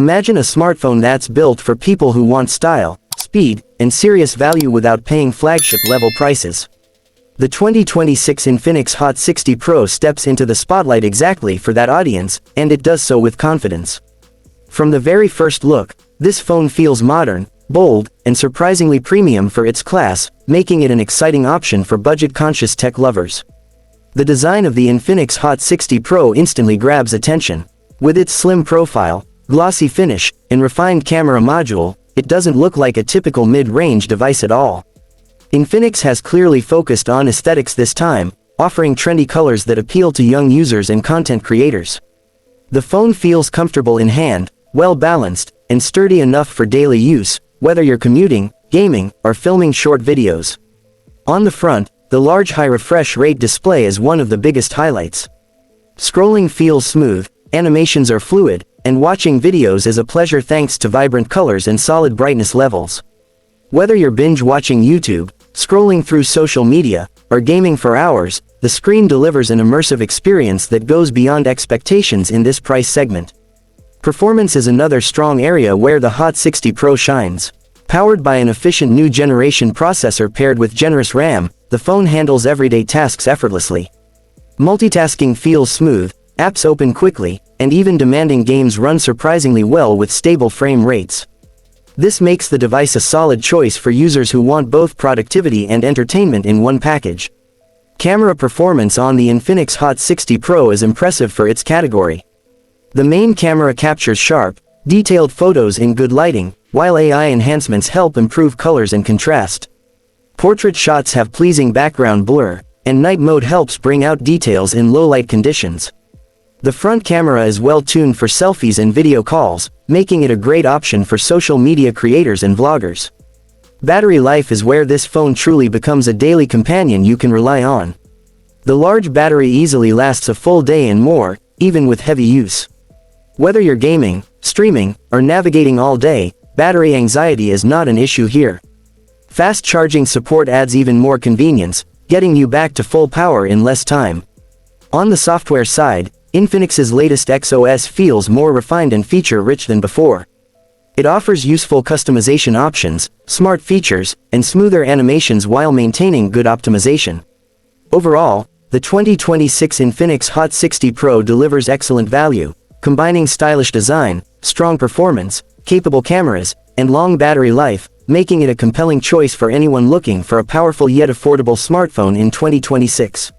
Imagine a smartphone that's built for people who want style, speed, and serious value without paying flagship-level prices. The 2026 Infinix Hot 60 Pro steps into the spotlight exactly for that audience, and it does so with confidence. From the very first look, this phone feels modern, bold, and surprisingly premium for its class, making it an exciting option for budget-conscious tech lovers. The design of the Infinix Hot 60 Pro instantly grabs attention. With its slim profile, glossy finish, and refined camera module, it doesn't look like a typical mid-range device at all. Infinix has clearly focused on aesthetics this time, offering trendy colors that appeal to young users and content creators. The phone feels comfortable in hand, well-balanced, and sturdy enough for daily use, whether you're commuting, gaming, or filming short videos. On the front, the large high refresh rate display is one of the biggest highlights. Scrolling feels smooth, animations are fluid, and watching videos is a pleasure thanks to vibrant colors and solid brightness levels. Whether you're binge-watching YouTube, scrolling through social media, or gaming for hours, the screen delivers an immersive experience that goes beyond expectations in this price segment. Performance is another strong area where the Hot 60 Pro shines. Powered by an efficient new generation processor paired with generous RAM, the phone handles everyday tasks effortlessly. Multitasking feels smooth, apps open quickly, and even demanding games run surprisingly well with stable frame rates. This makes the device a solid choice for users who want both productivity and entertainment in one package. Camera performance on the Infinix Hot 60 Pro is impressive for its category. The main camera captures sharp, detailed photos in good lighting, while AI enhancements help improve colors and contrast. Portrait shots have pleasing background blur, and night mode helps bring out details in low-light conditions. The front camera is well-tuned for selfies and video calls, making it a great option for social media creators and vloggers. Battery life is where this phone truly becomes a daily companion you can rely on. The large battery easily lasts a full day and more, even with heavy use. Whether you're gaming, streaming, or navigating all day, battery anxiety is not an issue here. Fast charging support adds even more convenience, getting you back to full power in less time. On the software side, Infinix's latest XOS feels more refined and feature-rich than before. It offers useful customization options, smart features, and smoother animations while maintaining good optimization. Overall, the 2026 Infinix Hot 60 Pro delivers excellent value, combining stylish design, strong performance, capable cameras, and long battery life, making it a compelling choice for anyone looking for a powerful yet affordable smartphone in 2026.